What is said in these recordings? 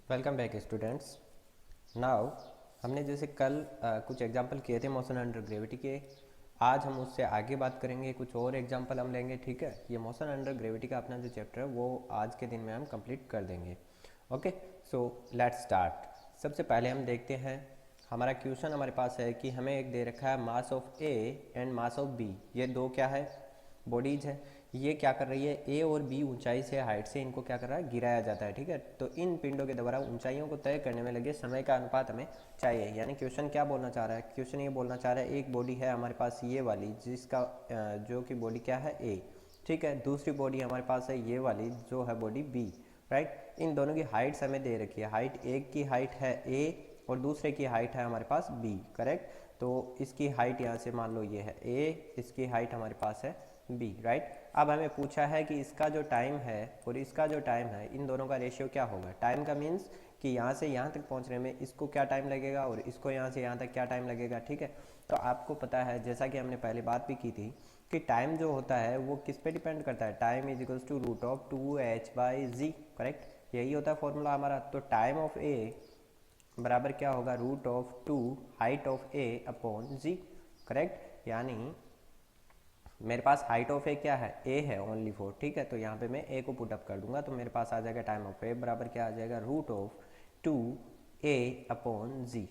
Welcome back students. Now हमने जैसे कल कुछ एग्जांपल किए थे मोशन अंडर ग्रेविटी के। आज हम उससे आगे बात करेंगे, कुछ और एग्जांपल हम लेंगे। ठीक है, ये मोशन अंडर ग्रेविटी का अपना जो चैप्टर है वो आज के दिन में हम कंप्लीट कर देंगे। Okay, so let's start. सबसे पहले हम देखते हैं, हमारा क्वेश्चन हमारे पास है कि हमें एक दे रखा है mass of A and mass of B. ये दो क्या है, बॉडीज है। ये क्या कर रही है, ए और बी ऊंचाई से, हाइट से इनको क्या कर रहा है, गिराया जाता है। ठीक है, तो इन पिंडों के द्वारा ऊंचाइयों को तय करने में लगे समय का अनुपात हमें चाहिए। यानी क्वेश्चन क्या बोलना चाह रहा है, क्वेश्चन ये बोलना चाह रहा है एक बॉडी है हमारे पास ये वाली, जिसका जो कि बॉडी क्या है ए। ठीक है, दूसरी बॉडी हमारे पास है ये वाली जो है बॉडी बी। राइट, इन दोनों की हाइट्स हमें दे रखी है। हाइट, एक की हाइट है ए और दूसरे की हाइट है हमारे पास बी। करेक्ट, तो इसकी हाइट यहाँ से मान लो ये है ए, इसकी हाइट हमारे पास है बी। राइट, अब हमें पूछा है कि इसका जो टाइम है और इसका जो टाइम है, इन दोनों का रेशियो क्या होगा। टाइम का मीन्स कि यहाँ से यहाँ तक पहुँचने में इसको क्या टाइम लगेगा और इसको यहाँ से यहाँ तक क्या टाइम लगेगा। ठीक है, तो आपको पता है, जैसा कि हमने पहले बात भी की थी, कि टाइम जो होता है वो किस पे डिपेंड करता है। Time is equals to root of 2h/z। Correct, यही होता है फॉर्मूला हमारा। तो टाइम ऑफ ए बराबर क्या होगा, root of 2 height of A upon G. Correct, यानी मेरे पास हाइट ऑफ ए क्या है, ए है ओनली 4। ठीक है, तो यहाँ पे मैं ए को पुट अप कर दूंगा तो मेरे पास आ जाएगा टाइम ऑफ ए बराबर क्या आ जाएगा, root of 2a upon G.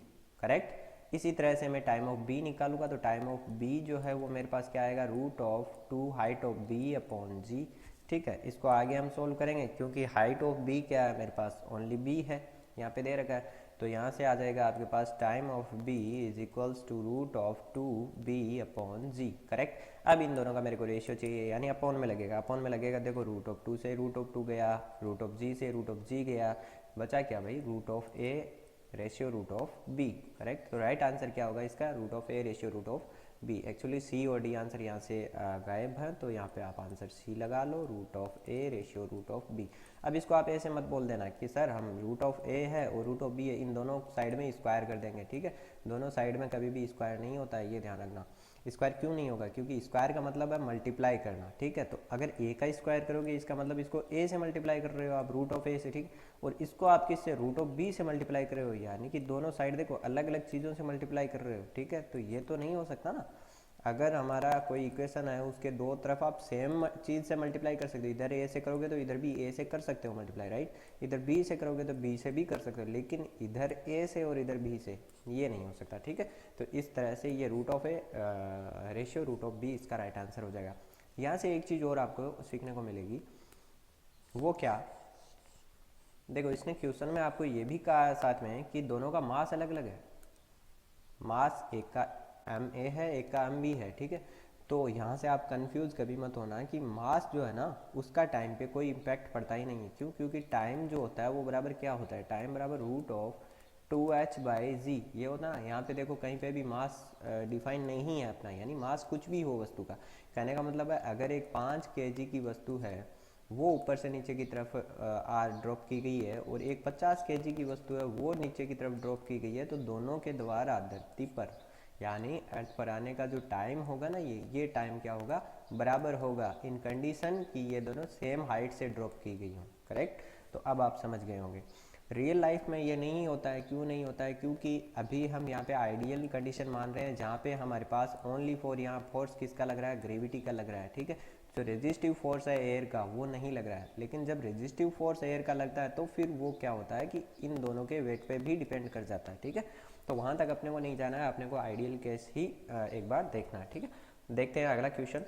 Correct, इसी तरह से मैं टाइम ऑफ बी निकालूंगा तो टाइम ऑफ बी जो है वो मेरे पास क्या आएगा, root of 2 height of B upon G. ठीक है, इसको आगे हम सोल्व करेंगे क्योंकि हाइट ऑफ बी क्या है, मेरे पास ओनली बी है, यहाँ पे दे रखा है। तो यहाँ से आ जाएगा आपके पास time of B is equals to root of 2b upon G. Correct, अब इन दोनों का मेरे को रेशियो चाहिए, यानी अपॉन में लगेगा। अपॉन में लगेगा, देखो रूट ऑफ 2 से रूट ऑफ 2 गया, रूट ऑफ जी से रूट ऑफ जी गया, बचा क्या भाई, root of A ratio root of B. Correct, तो राइट आंसर क्या होगा इसका, root of A ratio root of B. Actually C और डी आंसर यहाँ से गायब है, तो यहाँ पे आप आंसर सी लगा लो, root of A ratio root of B. अब इसको आप ऐसे मत बोल देना कि सर हम रूट ऑफ ए है और रूट ऑफ बी है, इन दोनों साइड में स्क्वायर कर देंगे। ठीक है, दोनों साइड में कभी भी स्क्वायर नहीं होता है, ये ध्यान रखना। स्क्वायर क्यों नहीं होगा, क्योंकि स्क्वायर का मतलब है मल्टीप्लाई करना। ठीक है, तो अगर ए का स्क्वायर करोगे इसका मतलब इसको ए से मल्टीप्लाई कर रहे हो आप, रूट ऑफ ए से। ठीक, और इसको आप किससे, रूट ऑफ बी से मल्टीप्लाई कर रहे हो, यानी कि दोनों साइड देखो अलग अलग चीज़ों से मल्टीप्लाई कर रहे हो। ठीक है, तो ये तो नहीं हो सकता ना। अगर हमारा कोई इक्वेशन है उसके दो तरफ आप सेम चीज़ से मल्टीप्लाई कर सकते हो, इधर ए से करोगे तो इधर भी ए से कर सकते हो मल्टीप्लाई। राइट, इधर बी से करोगे तो बी से भी कर सकते हो, लेकिन इधर ए से और इधर बी से ये नहीं हो सकता। ठीक है, तो इस तरह से ये root of A ratio root of B इसका राइट आंसर हो जाएगा। यहाँ से एक चीज़ और आपको सीखने को मिलेगी, वो क्या, देखो इसने क्वेश्चन में आपको ये भी कहा साथ में कि दोनों का मास अलग अलग है। मास एक का एम ए है, एक का एम बी है। ठीक है, तो यहाँ से आप कंफ्यूज कभी मत होना कि मास जो है ना उसका टाइम पे कोई इम्पैक्ट पड़ता ही नहीं है। क्यों, क्योंकि टाइम जो होता है वो बराबर क्या होता है, टाइम बराबर रूट ऑफ 2h/z। ये होता है, यहाँ पे देखो कहीं पे भी मास डिफाइन नहीं है अपना, यानी मास कुछ भी हो वस्तु का। कहने का मतलब है अगर एक 5 kg की वस्तु है वो ऊपर से नीचे की तरफ ड्रॉप की गई है, और एक 50 kg की वस्तु है वो नीचे की तरफ ड्रॉप की गई है, तो दोनों के द्वारा धरती पर यानी अर्थ पर आने का जो टाइम होगा ना, ये टाइम क्या होगा, बराबर होगा, इन कंडीशन कि ये दोनों सेम हाइट से ड्रॉप की गई हो। करेक्ट, तो अब आप समझ गए होंगे। रियल लाइफ में ये नहीं होता है, क्यों नहीं होता है, क्योंकि अभी हम यहाँ पे आइडियल कंडीशन मान रहे हैं जहाँ पे हमारे पास ओनली फॉर, यहाँ फोर्स किसका लग रहा है, ग्रेविटी का लग रहा है। ठीक है, जो रेजिस्टिव फोर्स है एयर का वो नहीं लग रहा है, लेकिन जब रेजिस्टिव फोर्स एयर का लगता है तो फिर वो क्या होता है कि इन दोनों के वेट पे भी डिपेंड कर जाता है। ठीक है, तो वहाँ तक अपने को नहीं जाना है, अपने को आइडियल केस ही एक बार देखना है। ठीक है, देखते हैं अगला क्वेश्चन।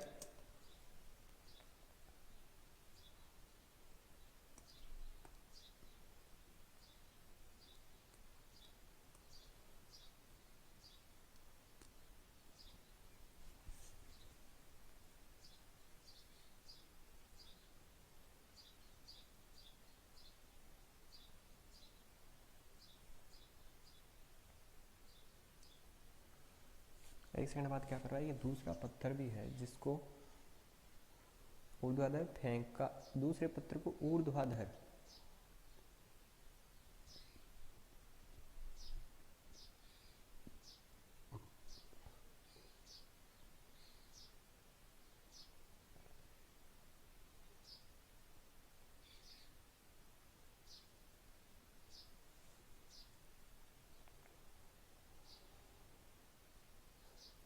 एक सेकंड बाद क्या कर रहा है, ये दूसरा पत्थर भी है जिसको ऊर्ध्वाधर फेंका, दूसरे पत्थर को ऊर्ध्वाधर।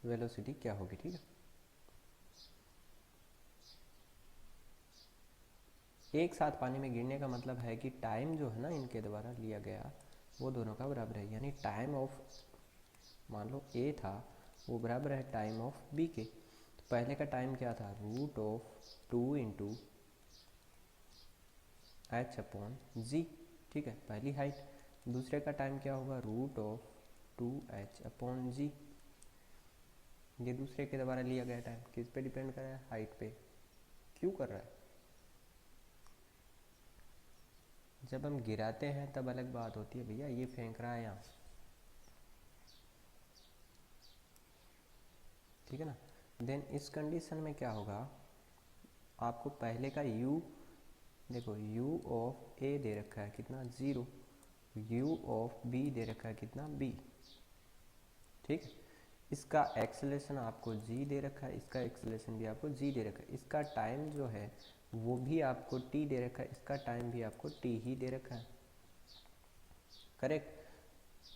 वेलोसिटी क्या होगी, ठीक है। एक साथ पानी में गिरने का मतलब है कि टाइम जो है ना इनके द्वारा लिया गया वो दोनों का बराबर है, यानी टाइम ऑफ, मान लो ए था, वो बराबर है टाइम ऑफ बी के। तो पहले का टाइम क्या था, root of 2 into H upon G, ठीक है, पहली हाइट। दूसरे का टाइम क्या होगा, रूट ऑफ 2h अपॉन जी। ये दूसरे के द्वारा लिया गया टाइम किस पे डिपेंड कर रहा है, हाइट पे। क्यों कर रहा है, जब हम गिराते हैं तब अलग बात होती है भैया, ये फेंक रहा है यहाँ, ठीक है ना। देन इस कंडीशन में क्या होगा, आपको पहले का u, देखो u ऑफ a दे रखा है कितना 0, u ऑफ b दे रखा है कितना b, ठीक है। इसका एक्सेलेरेशन आपको g दे रखा है, इसका एक्सेलेरेशन भी आपको g दे रखा है, इसका टाइम जो है वो भी आपको t दे रखा है, इसका टाइम भी आपको t ही दे रखा है, करेक्ट।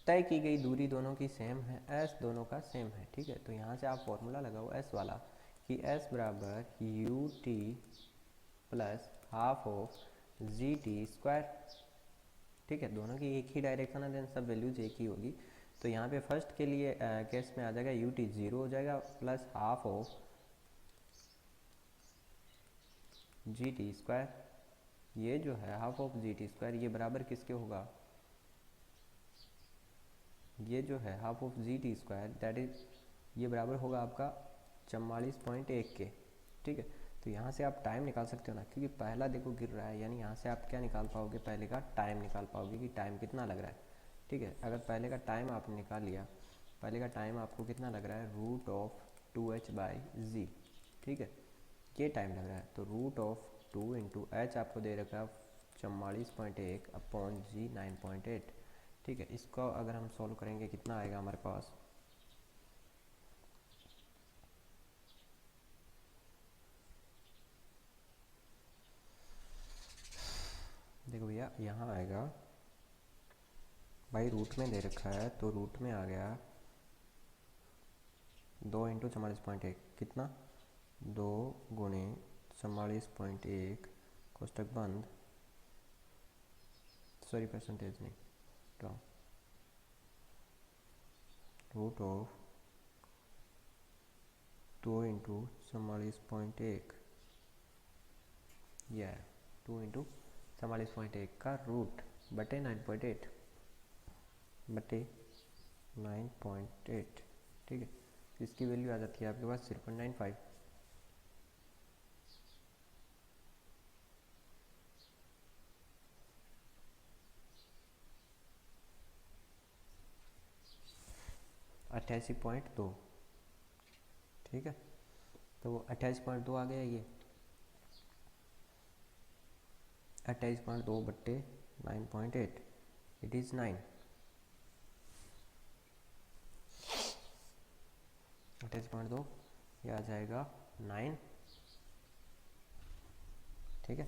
तय की गई दूरी दोनों की सेम है, s दोनों का सेम है, ठीक है। तो यहाँ से आप फॉर्मूला लगाओ s वाला कि s बराबर you T plus half of G T square, ठीक है। दोनों की एक ही डायरेक्शन है, देन सब वैल्यूज एक ही होगी। तो यहाँ पे फर्स्ट के लिए केस में आ जाएगा यू टी 0 हो जाएगा plus half of G T square, ये जो है half of G T square ये बराबर किसके होगा, ये जो है half of G T square that is, ये बराबर होगा आपका 44.1 के, ठीक है। तो यहाँ से आप टाइम निकाल सकते हो ना, क्योंकि पहला देखो गिर रहा है, यानी यहाँ से आप क्या निकाल पाओगे, पहले का टाइम निकाल पाओगे कि टाइम कितना लग रहा है, ठीक है। अगर पहले का टाइम आपने निकाल लिया, पहले का टाइम आपको कितना लग रहा है, रूट ऑफ 2h बाई जी, ठीक है, ये टाइम लग रहा है। तो रूट ऑफ 2 इंटू एच आपको दे रखा है 44.1 अपॉन जी 9.8, ठीक है। इसको अगर हम सॉल्व करेंगे कितना आएगा हमारे पास, देखो भैया यहाँ आएगा, भाई रूट में दे रखा है तो रूट में आ गया 2 इंटू 44.1 कितना, 2 गुणे 44.1 कोष्टक बंद, सॉरी परसेंटेज नहीं, रॉन्ग, रूट ऑफ 2 इंटू 44.1, यह 2 इंटू 44.1 का रूट बटे 9.8 बटे 9.8, ठीक है। इसकी वैल्यू आ जाती है आपके पास 0.95, अट्ठासी पॉइंट दो, ठीक है। तो वो 28.2 आ गया, ये 28.2 बट्टे 9.8, इट इज़ 9, 28.2 ये आ जाएगा 9, ठीक है।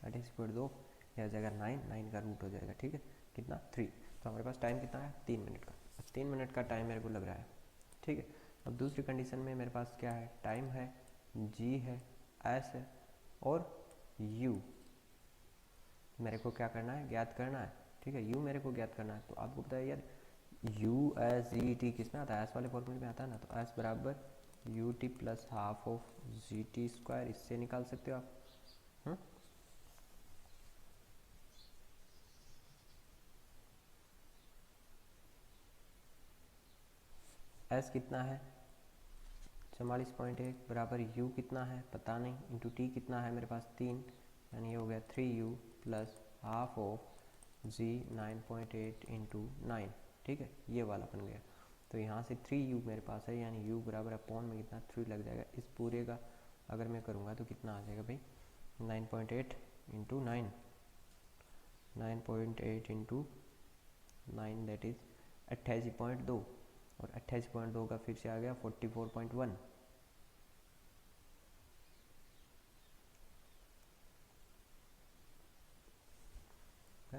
28.2 ये आ जाएगा 9 का रूट हो जाएगा, ठीक है, कितना 3। तो हमारे पास टाइम कितना है 3 मिनट का, 3 मिनट का टाइम मेरे को लग रहा है, ठीक है। अब दूसरी कंडीशन में मेरे पास क्या है, टाइम है, जी है, एस है और यू मेरे को क्या करना है, ज्ञात करना है, ठीक है। यू मेरे को ज्ञात करना है, तो आपको पता है यार यू एस जी टी किस में आता है, एस वाले फॉर्मूले में आता है ना। तो एस बराबर you T plus half of G T square, इससे निकाल सकते हो आप। एस कितना है 44.1 बराबर यू कितना है पता नहीं, इंटू टी कितना है मेरे पास 3, यानी ये हो गया 3u plus half of G 9.8 into 9, ठीक है, ये वाला बन गया। तो यहाँ से 3u मेरे पास है, यानी u बराबर अपॉन में कितना 3 लग जाएगा, इस पूरे का अगर मैं करूँगा तो कितना आ जाएगा भाई 9.8 इंटू 9, 9.8 इंटू 9 दैट इज़ 88.2, और 88.2 का फिर से आ गया 44.1,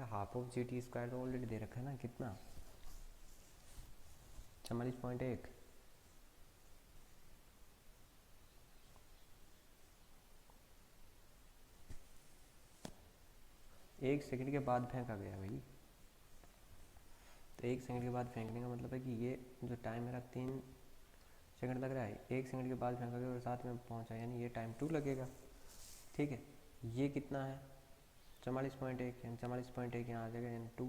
half of G T square तो ऑलरेडी दे रखा है ना, कितना 44.1। एक सेकंड के बाद फेंका गया भाई। तो एक सेकंड के बाद फेंकने का मतलब है कि ये जो टाइम मेरा 3 सेकंड लग रहा है, एक सेकंड के बाद फेंका गया और साथ में पहुंचा, यानी ये टाइम 2 लगेगा। ठीक है, ये कितना है 44.1, यानी 44.1 यहाँ आ जाएगा, यानी 2।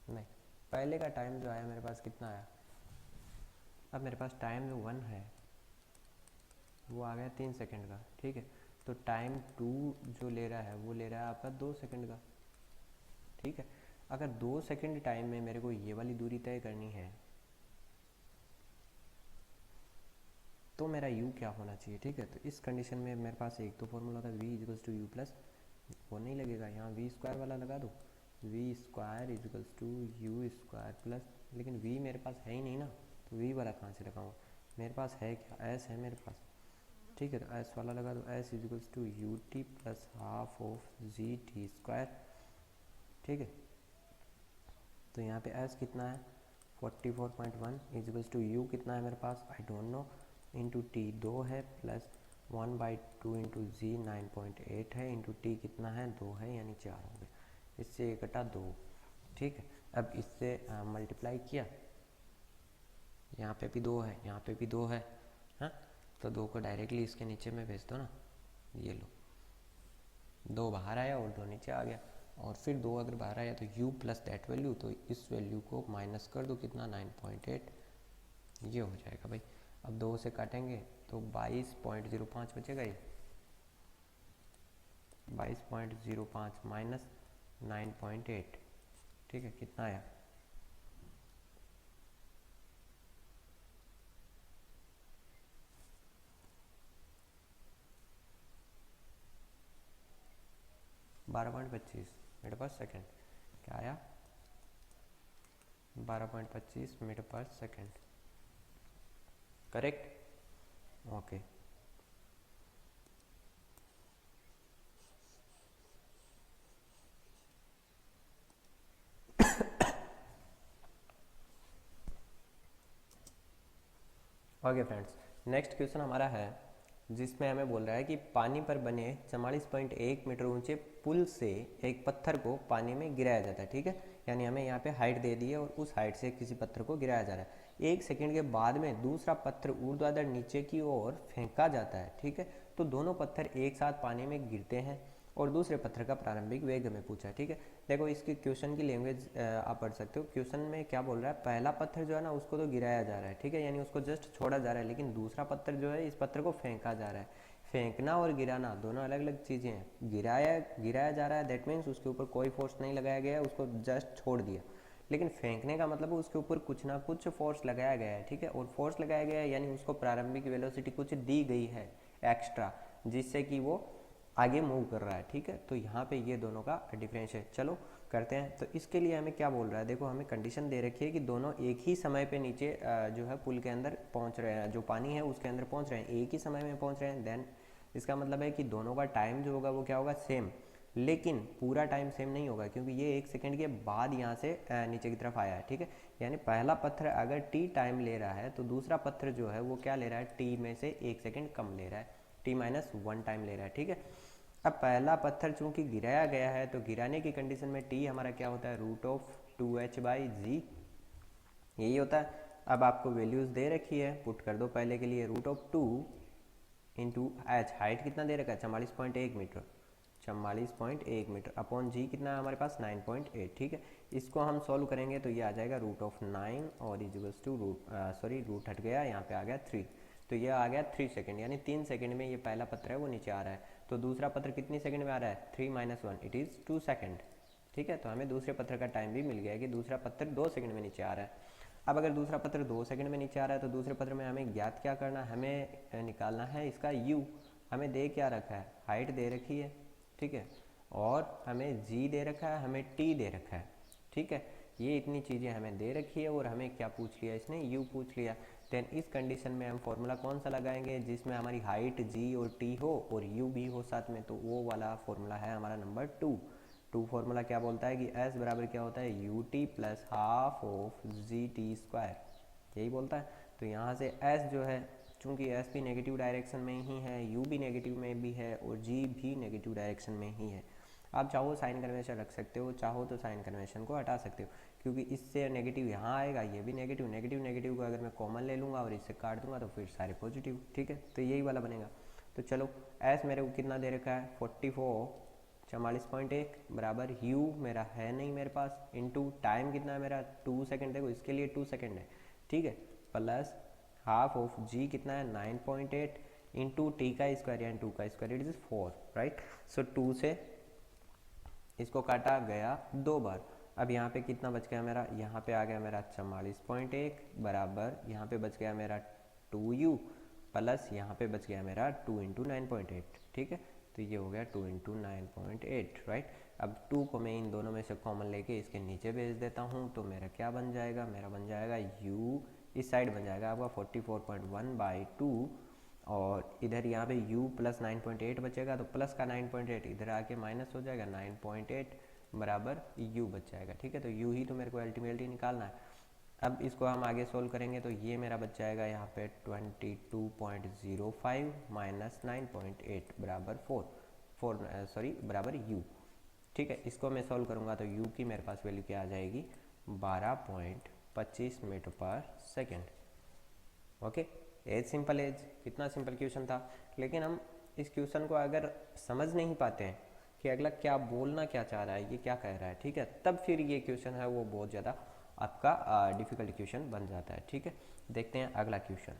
नहीं, पहले का टाइम जो आया मेरे पास कितना आया, अब मेरे पास टाइम जो 1 है वो आ गया 3 सेकंड का। ठीक है, तो टाइम 2 जो ले रहा है वो ले रहा है आपका 2 सेकंड का। ठीक है, अगर 2 सेकंड टाइम में मेरे को ये वाली दूरी तय करनी है तो मेरा u क्या होना चाहिए। ठीक है, तो इस कंडीशन में मेरे पास एक तो फॉर्मूला था v equals to U plus, वो नहीं लगेगा, यहाँ वी स्क्वायर वाला लगा दो, V square equals to U square plus, लेकिन v मेरे पास है ही नहीं ना, तो v वाला कहाँ से लगाऊँ, मेरे पास है क्या, s है मेरे पास। ठीक है, तो s वाला लगा दो, s equals to U T plus half of G T square. ठीक है, तो यहाँ पे s कितना है 44.1 इजिकल्स टू u कितना है मेरे पास, I don't know, into T 2 है प्लस 1/2 इंटू जी 9.8 है, इंटू टी कितना है 2 है, यानी 4 हो गए, इससे ये कटा 2। ठीक है, अब इससे मल्टीप्लाई किया, यहाँ पे भी 2 है, यहाँ पे भी 2 है, हाँ, तो 2 को डायरेक्टली इसके नीचे में भेज दो ना, ये लो 2 बाहर आया और 2 नीचे आ गया, और फिर 2 अगर बाहर आया तो u प्लस दैट वैल्यू, तो इस वैल्यू को माइनस कर दो, कितना 9.8, ये हो जाएगा भाई। अब 2 से काटेंगे तो 22.05 बचेगा, ये 22.05 माइनस 9.8। ठीक है, कितना आया 12.25 मीटर पर सेकेंड। क्या आया 12.25 metre per second, correct. Okay, okay friends, next question हमारा है जिसमें हमें बोल रहा है कि पानी पर बने 44.1 मीटर ऊंचे पुल से एक पत्थर को पानी में गिराया जाता है। ठीक है, यानी हमें यहाँ पे हाइट दे दी है और उस हाइट से किसी पत्थर को गिराया जा रहा है। एक सेकंड के बाद में दूसरा पत्थर ऊर्ध्वाधर नीचे की ओर फेंका जाता है। ठीक है, तो दोनों पत्थर एक साथ पानी में गिरते हैं और दूसरे पत्थर का प्रारंभिक वेग हमें पूछा है। ठीक है, देखो इसकी क्वेश्चन की लैंग्वेज आप पढ़ सकते हो। क्वेश्चन में क्या बोल रहा है, पहला पत्थर जो है ना उसको तो गिराया जा रहा है, ठीक है, यानी उसको जस्ट छोड़ा जा रहा है, लेकिन दूसरा पत्थर जो है इस पत्थर को फेंका जा रहा है। फेंकना और गिराना दोनों अलग अलग चीज़ें हैं। गिराया गिराया जा रहा है, दैट मीन्स उसके ऊपर कोई फोर्स नहीं लगाया गया है, उसको जस्ट छोड़ दिया। लेकिन फेंकने का मतलब उसके ऊपर कुछ ना कुछ फोर्स लगाया गया है। ठीक है, और फोर्स लगाया गया है यानी उसको प्रारंभिक वेलोसिटी कुछ दी गई है एक्स्ट्रा, जिससे कि वो आगे मूव कर रहा है। ठीक है, तो यहाँ पे ये दोनों का डिफरेंस है। चलो करते हैं। तो इसके लिए हमें क्या बोल रहा है, देखो हमें कंडीशन दे रखी है कि दोनों एक ही समय पे नीचे जो है पुल के अंदर पहुँच रहे हैं, जो पानी है उसके अंदर पहुँच रहे हैं, एक ही समय में पहुँच रहे हैं। देन इसका मतलब है कि दोनों का टाइम जो होगा वो क्या होगा, सेम, लेकिन पूरा टाइम सेम नहीं होगा, क्योंकि ये 1 सेकंड के बाद यहाँ से नीचे की तरफ आया है। ठीक है, यानी पहला पत्थर अगर t टाइम ले रहा है तो दूसरा पत्थर जो है वो क्या ले रहा है, t में से 1 सेकंड कम ले रहा है, t-1 टाइम ले रहा है। ठीक है, अब पहला पत्थर चूंकि गिराया गया है तो गिराने की कंडीशन में t हमारा क्या होता है, √2h/g, यही होता है। अब आपको वैल्यूज दे रखी है, पुट कर दो पहले के लिए, √2 इंटू एच, हाइट कितना दे रखा है 44.1 मीटर, 44.1 मीटर अपॉन जी कितना है हमारे पास 9.8। ठीक है, इसको हम सॉल्व करेंगे तो ये आ जाएगा √9 और इजिकल्स टू रूट हट गया, यहाँ पे आ गया 3, तो ये आ गया 3 सेकंड, यानी 3 सेकंड में ये पहला पत्थर है वो नीचे आ रहा है। तो दूसरा पत्थर कितनी सेकंड में आ रहा है, 3 - 1 इट इज़ 2 सेकंड। ठीक है, तो हमें दूसरे पत्थर का टाइम भी मिल गया है कि दूसरा पत्थर 2 सेकंड में नीचे आ रहा है। अब अगर दूसरा पत्थर 2 सेकंड में नीचे आ रहा है तो दूसरे पत्थर में हमें ज्ञात क्या करना है, हमें निकालना है इसका u। हमें दे क्या रखा है, हाइट दे रखी है, ठीक है, और हमें g दे रखा है, हमें t दे रखा है। ठीक है, ये इतनी चीज़ें हमें दे रखी है और हमें क्या पूछ लिया इसने, u पूछ लिया। देन इस कंडीशन में हम फॉर्मूला कौन सा लगाएंगे, जिसमें हमारी हाइट g और t हो और u भी हो साथ में, तो वो वाला फॉर्मूला है हमारा नंबर 2। टू फॉर्मूला क्या बोलता है कि एस बराबर क्या होता है you T plus half of G T square, यही बोलता है। तो यहाँ से एस जो है, चूँकि एस भी नेगेटिव डायरेक्शन में ही है, यू भी नेगेटिव में भी है और जी भी नेगेटिव डायरेक्शन में ही है। आप चाहो साइन कन्वेंशन रख सकते हो, चाहो तो साइन कन्वेंशन को हटा सकते हो, क्योंकि इससे नेगेटिव यहाँ आएगा, ये भी नेगेटिव, नेगेटिव नेगेटिव को अगर मैं कॉमन ले लूँगा और इससे काट दूंगा तो फिर सारे पॉजिटिव, ठीक है, तो यही वाला बनेगा। तो चलो एस मेरे को कितना दे रखा है 44 बराबर यू मेरा है नहीं मेरे पास, इनटू टाइम कितना है मेरा 2 सेकंड, देखो इसके लिए 2 सेकंड है, ठीक है, प्लस हाफ ऑफ जी कितना है 9.8 इंटू टी का स्क्वायर यानी 2 का स्क्वायर इट इज 4, राइट। सो 2 से इसको काटा गया 2 बार। अब यहाँ पे कितना बच गया मेरा, यहाँ पे आ गया मेरा 44.1 बराबर यहाँ पे बच गया मेरा 2u प्लस यहाँ पे बच गया मेरा 2 इंटू 9.8, ठीक है, तो ये हो गया 2 इंटू 9.8, राइट। अब 2 को मैं इन दोनों में से कॉमन लेके इसके नीचे भेज देता हूँ, तो मेरा क्या बन जाएगा, मेरा बन जाएगा u, इस साइड बन जाएगा आपका 44.1/2 और इधर यहाँ पे u प्लस 9.8 बचेगा, तो प्लस का 9.8 इधर आके माइनस हो जाएगा, 9.8 बराबर u बच जाएगा, ठीक है, तो u ही तो मेरे को अल्टीमेटली निकालना है। अब इसको हम आगे सोल्व करेंगे तो ये मेरा बच जाएगा यहाँ पे 22.05 माइनस 9.8 बराबर 4 बराबर u, ठीक है। इसको मैं सोल्व करूँगा तो u की मेरे पास वैल्यू क्या आ जाएगी 12.25 metre per second. Okay, as simple as, कितना सिंपल क्वेश्चन था। लेकिन हम इस क्वेश्चन को अगर समझ नहीं पाते हैं कि अगला क्या बोलना क्या चाह रहा है, ये क्या कह रहा है, ठीक है, तब फिर ये क्वेश्चन है वो बहुत ज़्यादा आपका डिफ़िकल्ट क्वेश्चन बन जाता है, ठीक है। देखते हैं अगला क्वेश्चन।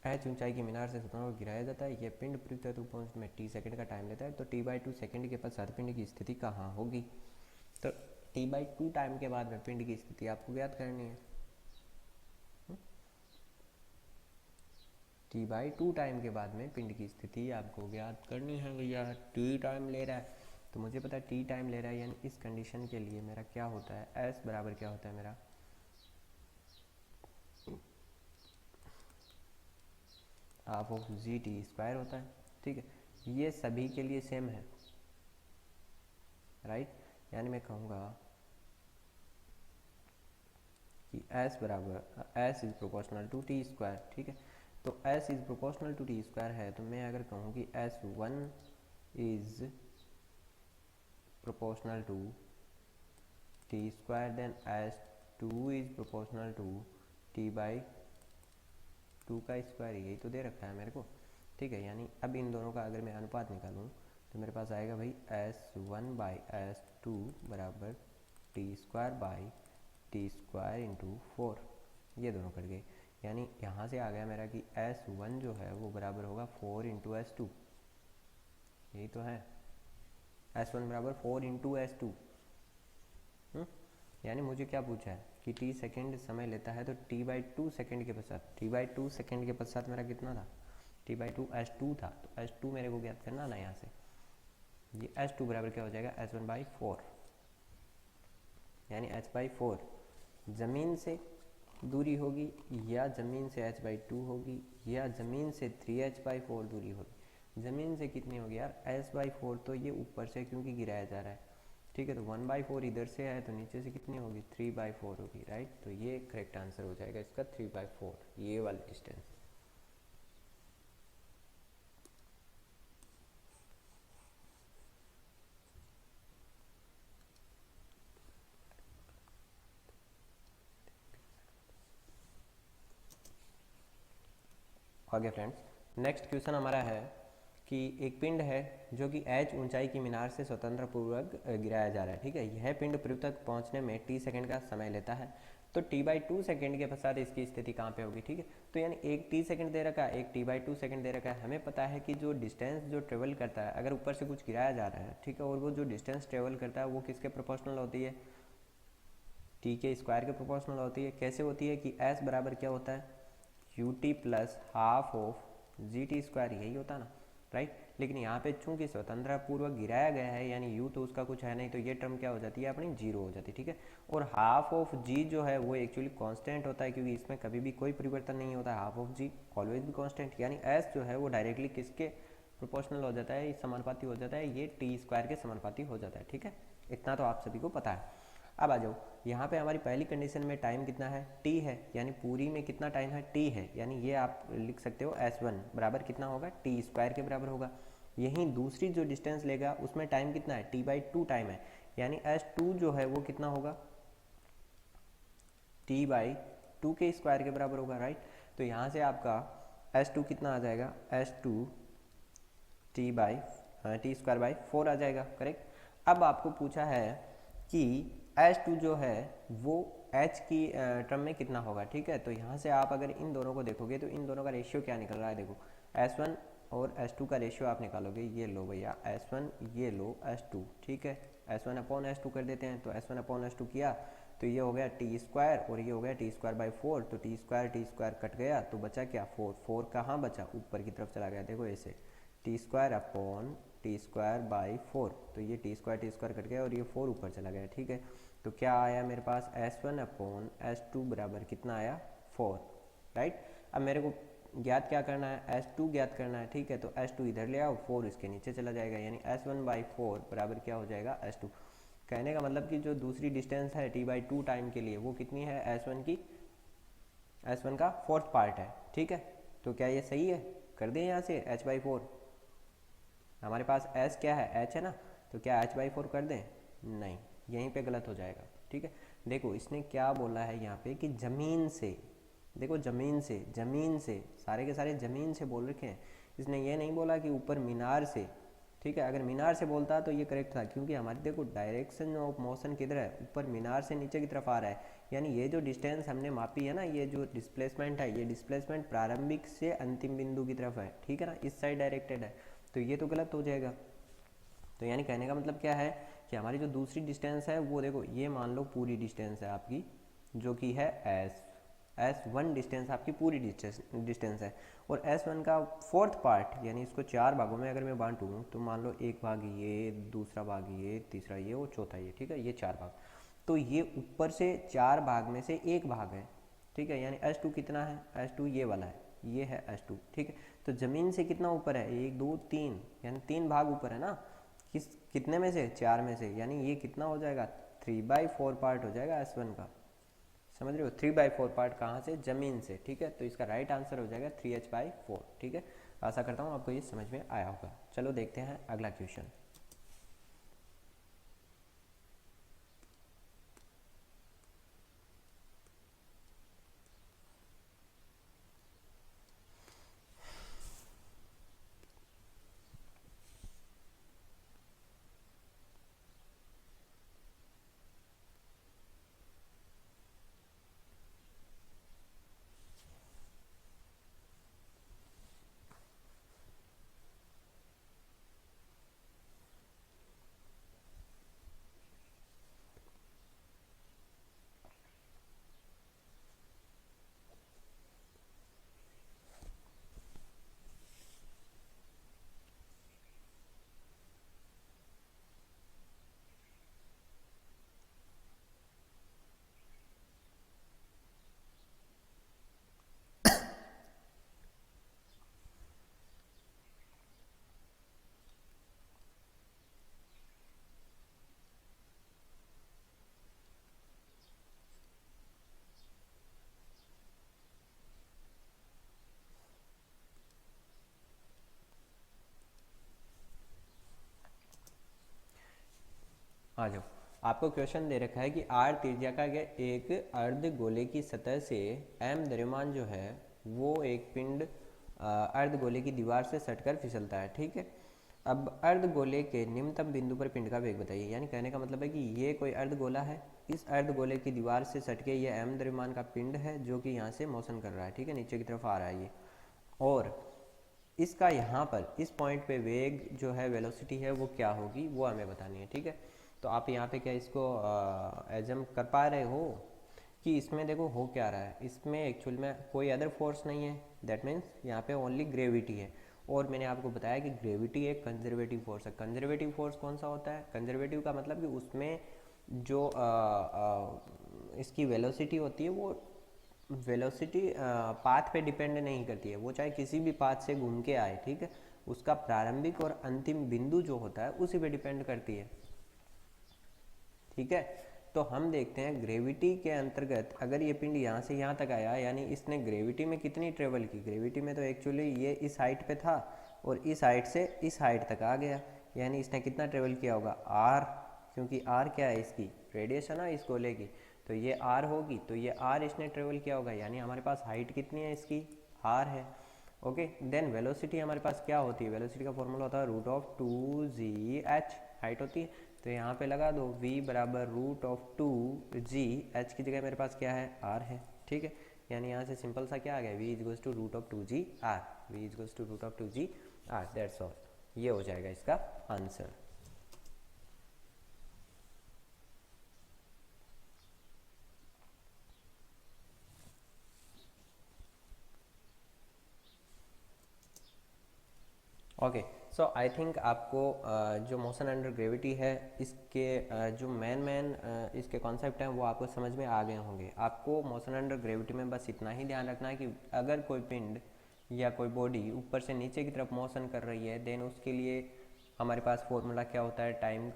एच ऊंचाई की मीनार से स्वतंत्र गिराया जाता है, यह पिंड पृथ्वी तक पहुंचने में टी सेकंड का टाइम लेता है, तो t/2 सेकंड के पश्चात पिंड की स्थिति कहाँ होगी। तो t/2 टाइम के बाद में पिंड की स्थिति आपको ज्ञात करनी है। t/2 टाइम के बाद में पिंड की स्थिति आपको ज्ञात करनी है भैया। t टाइम ले रहा है तो मुझे पता है t टाइम ले रहा है, यानी इस कंडीशन के लिए मेरा क्या होता है s बराबर क्या होता है मेरा half of G T square होता है, ठीक है। ये सभी के लिए सेम है, राइट, यानी मैं कहूँगा कि s बराबर s is proportional to T square, ठीक है। तो s is proportional to T square है, तो मैं अगर कहूँ कि s1 is proportional to T square then s2 is proportional to t/2 का स्क्वायर, यही तो दे रखा है मेरे को, ठीक है। यानी अब इन दोनों का अगर मैं अनुपात निकालूँ तो मेरे पास आएगा भाई s1/s2 बराबर t² इंटू 4, ये दोनों कट गए, यानी यहाँ से आ गया मेरा कि s1 जो है वो बराबर होगा 4 इंटू s2, यही तो है, s1 बराबर 4 इंटू s2। यानी मुझे क्या पूछा है कि t सेकेंड समय लेता है, तो t/2 सेकेंड के पश्चात, t/2 सेकेंड के पश्चात मेरा कितना था, t/2 s2 था, तो s2 मेरे को ज्ञात करना ना यहाँ से, ये s2 बराबर क्या हो जाएगा s1/4, यानी h/4 ज़मीन से दूरी होगी या ज़मीन से h/2 होगी या ज़मीन से 3h/4 दूरी होगी। ज़मीन से कितनी होगी यार s/4, तो ये ऊपर से क्योंकि गिराया जा रहा है, ठीक है, तो 1/4 इधर से है तो नीचे से कितनी होगी 3/4 होगी, राइट। तो ये करेक्ट आंसर हो जाएगा इसका 3/4, ये वाला डिस्टेंस। आगे फ्रेंड्स, नेक्स्ट क्वेश्चन हमारा है कि एक पिंड है जो कि h ऊंचाई की मीनार से स्वतंत्र पूर्वक गिराया जा रहा है, ठीक है। यह पिंड पृथ्वी तक पहुंचने में t सेकंड का समय लेता है, तो t/2 सेकंड के पश्चात इसकी स्थिति कहाँ पे होगी, ठीक है। तो यानी एक t सेकंड दे रखा है, एक t/2 सेकंड दे रखा है। हमें पता है कि जो डिस्टेंस जो ट्रेवल करता है, अगर ऊपर से कुछ गिराया जा रहा है, ठीक है, और वो जो डिस्टेंस ट्रेवल करता है वो किसके प्रोपोर्शनल होती है, t के स्क्वायर के प्रोपोर्शनल होती है। कैसे होती है कि s बराबर क्या होता है ut plus half of G T square, यही होता है ना, राइट। लेकिन यहाँ पे चूंकि स्वतंत्रता पूर्वक गिराया गया है यानी यू तो उसका कुछ है नहीं, तो ये टर्म क्या हो जाती है अपनी जीरो हो जाती है, ठीक है। और हाफ ऑफ जी जो है वो एक्चुअली कांस्टेंट होता है क्योंकि इसमें कभी भी कोई परिवर्तन नहीं होता है, हाफ ऑफ जी ऑलवेज भी कांस्टेंट, यानी एस जो है वो डायरेक्टली किसके प्रोपोर्शनल हो जाता है, समानुपाती हो जाता है, ये टी स्क्वायर के समानुपाती हो जाता है, ठीक है। इतना तो आप सभी को पता है। अब आ जाओ, यहाँ पे हमारी पहली कंडीशन में टाइम कितना है, टी है, यानी पूरी में कितना टाइम है, टी है, यानी ये आप लिख सकते हो S1 बराबर कितना होगा, टी स्क्वायर के बराबर होगा। यहीं दूसरी जो डिस्टेंस लेगा उसमें टाइम कितना है, T/2 टाइम है, यानी S2 जो है वो कितना होगा, T/2 के स्क्वायर के बराबर होगा, राइट। तो यहाँ से आपका S2 कितना आ जाएगा, S2 T/4 आ जाएगा, करेक्ट। अब आपको पूछा है कि H2 जो है वो H की टर्म में कितना होगा, ठीक है। तो यहाँ से आप अगर इन दोनों को देखोगे तो इन दोनों का रेशियो क्या निकल रहा है, देखो S1 और S2 का रेशियो आप निकालोगे, ये लो भैया S1, ये लो S2, ठीक है। S1/S2 कर देते हैं, तो S1/S2 किया तो ये हो गया टी स्क्वायर और ये हो गया T²/4, तो टी स्क्वायर कट गया तो बचा क्या, 4 कहाँ बचा, ऊपर की तरफ चला गया, देखो ऐसे T²/4, तो ये T² कट गया और ये 4 ऊपर चला गया, ठीक है। तो क्या आया मेरे पास, S1/S2 बराबर कितना आया, 4, राइट। अब मेरे को ज्ञात क्या करना है, S2 ज्ञात करना है, ठीक है। तो S2 इधर ले आओ, 4 इसके नीचे चला जाएगा, यानी S1/4 बराबर क्या हो जाएगा, S2। कहने का मतलब कि जो दूसरी डिस्टेंस है T/2 टाइम के लिए वो कितनी है, S1 का 4th पार्ट है, ठीक है। तो क्या ये सही है, कर दें यहाँ से H/4, हमारे पास S क्या है, H है ना, तो क्या H/4 कर दें, नहीं, यहीं पे गलत हो जाएगा, ठीक है। देखो इसने क्या बोला है यहाँ पे कि ज़मीन से, देखो ज़मीन से सारे के सारे ज़मीन से बोल रखे हैं, इसने ये नहीं बोला कि ऊपर मीनार से, ठीक है। अगर मीनार से बोलता तो ये करेक्ट था, क्योंकि हमारी देखो डायरेक्शन ऑफ मोशन किधर है, ऊपर मीनार से नीचे की तरफ आ रहा है, यानी ये जो डिस्टेंस हमने मापी है ना, ये जो डिस्प्लेसमेंट है, ये डिस्प्लेसमेंट प्रारंभिक से अंतिम बिंदु की तरफ है, ठीक है ना, इस साइड डायरेक्टेड है, तो ये तो गलत हो जाएगा। तो यानी कहने का मतलब क्या है कि हमारी जो दूसरी डिस्टेंस है वो देखो, ये मान लो पूरी डिस्टेंस है आपकी जो कि है S1 डिस्टेंस आपकी पूरी डिस्टेंस है, और S1 का 4th पार्ट, यानी इसको 4 भागों में अगर मैं बांटूँ तो मान लो एक भाग ये, दूसरा भाग ये, तीसरा ये और चौथा ये, ठीक है, ये 4 भाग, तो ये ऊपर से 4 भाग में से एक भाग है, ठीक है। यानी S2 कितना है, S2 ये वाला है, ये है S2, ठीक है। तो ज़मीन से कितना ऊपर है, 1 2 3, यानी 3 भाग ऊपर है ना, कितने में से, 4 में से, यानी ये कितना हो जाएगा, 3/4 पार्ट हो जाएगा S1 का, समझ रहे हो, 3/4 पार्ट कहाँ से, ज़मीन से, ठीक है। तो इसका राइट आंसर हो जाएगा 3H/4, ठीक है। आशा करता हूँ आपको ये समझ में आया होगा। चलो देखते हैं अगला क्वेश्चन। आ जाओ, आपको क्वेश्चन दे रखा है कि आर त्रिज्या का एक अर्ध गोले की सतह से एम द्रव्यमान जो है वो एक पिंड अर्ध गोले की दीवार से सटकर फिसलता है, ठीक है। अब अर्ध गोले के निम्नतम बिंदु पर पिंड का वेग बताइए, यानी कहने का मतलब है कि ये कोई अर्ध गोला है, इस अर्ध गोले की दीवार से सटके ये एम द्रव्यमान का पिंड है जो कि यहाँ से मोशन कर रहा है, ठीक है, नीचे की तरफ आ रहा है ये, और इसका यहाँ पर इस पॉइंट पे वेग जो है, वेलोसिटी है वो क्या होगी वो हमें बतानी है, ठीक है। तो आप यहाँ पे क्या इसको एजम कर पा रहे हो कि इसमें देखो हो क्या रहा है, इसमें एक्चुअल में कोई अदर फोर्स नहीं है, दैट मीन्स यहाँ पे ओनली ग्रेविटी है, और मैंने आपको बताया कि ग्रेविटी एक कंजर्वेटिव फोर्स है। कंजर्वेटिव फोर्स कौन सा होता है? कंजर्वेटिव का मतलब कि उसमें जो इसकी वेलोसिटी होती है वो वेलोसिटी पाथ पे डिपेंड नहीं करती है, वो चाहे किसी भी पाथ से घूम के आए, ठीक है, उसका प्रारंभिक और अंतिम बिंदु जो होता है उसी पे डिपेंड करती है, ठीक है। तो हम देखते हैं ग्रेविटी के अंतर्गत अगर ये पिंड यहाँ से यहाँ तक आया, यानी इसने ग्रेविटी में कितनी ट्रेवल की? ग्रेविटी में तो एक्चुअली ये इस हाइट पे था और इस हाइट से इस हाइट तक आ गया, यानी इसने कितना ट्रेवल किया होगा? आर, क्योंकि आर क्या है? इसकी रेडियस है ना इस गोले की, तो ये आर होगी, तो ये आर इसने ट्रेवल किया होगा, यानी हमारे पास हाइट कितनी है इसकी? आर है। ओके, देन वेलोसिटी हमारे पास क्या होती है? वेलोसिटी का फॉर्मूला होता है रूट ऑफ 2gh, हाइट होती है, तो यहाँ पे लगा दो v बराबर रूट ऑफ 2g, h की जगह मेरे पास क्या है? r है, ठीक है। यानी यहाँ से सिंपल सा क्या आ गया? v is goes to root of 2g r, v is goes to root of 2g r, that's all. ये हो जाएगा इसका आंसर। ओके, सो आई थिंक आपको जो मोशन अंडर ग्रेविटी है इसके जो मेन इसके कॉन्सेप्ट हैं वो आपको समझ में आ गए होंगे। आपको मोशन अंडर ग्रेविटी में बस इतना ही ध्यान रखना है कि अगर कोई पिंड या कोई बॉडी ऊपर से नीचे की तरफ मोशन कर रही है, देन उसके लिए हमारे पास फॉर्मूला क्या होता है? टाइम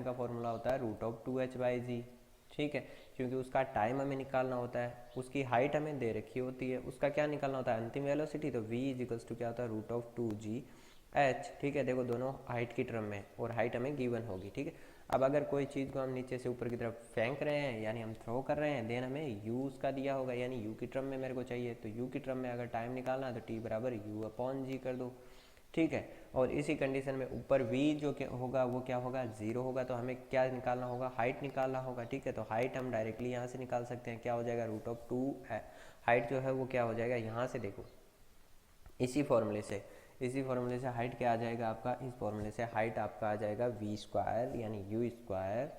का फॉर्मूला होता है रूट ऑफ 2h/g, ठीक है, क्योंकि उसका टाइम हमें निकालना होता है, उसकी हाइट हमें दे रखी होती है, उसका क्या निकालना होता है? अंतिम वेलोसिटी, तो v इजिकल्स टू क्या होता है? रूट ऑफ 2g h, ठीक है। देखो दोनों हाइट की टर्म में, और हाइट हमें गिवन होगी, ठीक है। अब अगर कोई चीज़ को हम नीचे से ऊपर की तरफ फेंक रहे हैं, यानी हम थ्रो कर रहे हैं, देन हमें u उसका दिया होगा, यानी u की टर्म में मेरे को चाहिए, तो u की टर्म में अगर टाइम निकालना है तो t बराबर u/g कर दो, ठीक है। और इसी कंडीशन में ऊपर v जो क्या होगा वो क्या होगा? 0 होगा, तो हमें क्या निकालना होगा? हाइट निकालना होगा, ठीक है। तो हाइट हम डायरेक्टली यहाँ से निकाल सकते हैं, क्या हो जाएगा? रूट ऑफ 2, हाइट जो है वो क्या हो जाएगा? यहाँ से देखो इसी फॉर्मूले से हाइट क्या आ जाएगा आपका? इस फॉर्मूले से हाइट आपका आ जाएगा v² यानी u²,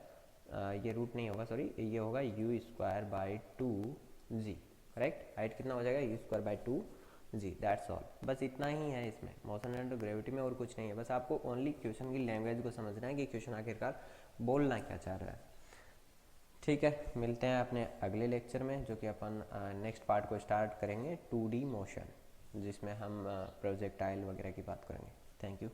ये रूट नहीं होगा, सॉरी, ये होगा u²/2g, करेक्ट। हाइट कितना हो जाएगा? u²/2g, that's all. बस इतना ही है इसमें मोशन अंडर ग्रेविटी में, और कुछ नहीं है। बस आपको ओनली क्वेश्चन की लैंग्वेज को समझना है कि क्वेश्चन आखिरकार बोलना क्या चाह रहा है, ठीक है। मिलते हैं अपने अगले लेक्चर में, जो कि अपन नेक्स्ट पार्ट को स्टार्ट करेंगे 2D मोशन, जिसमें हम प्रोजेक्टाइल वगैरह की बात करेंगे। Thank you.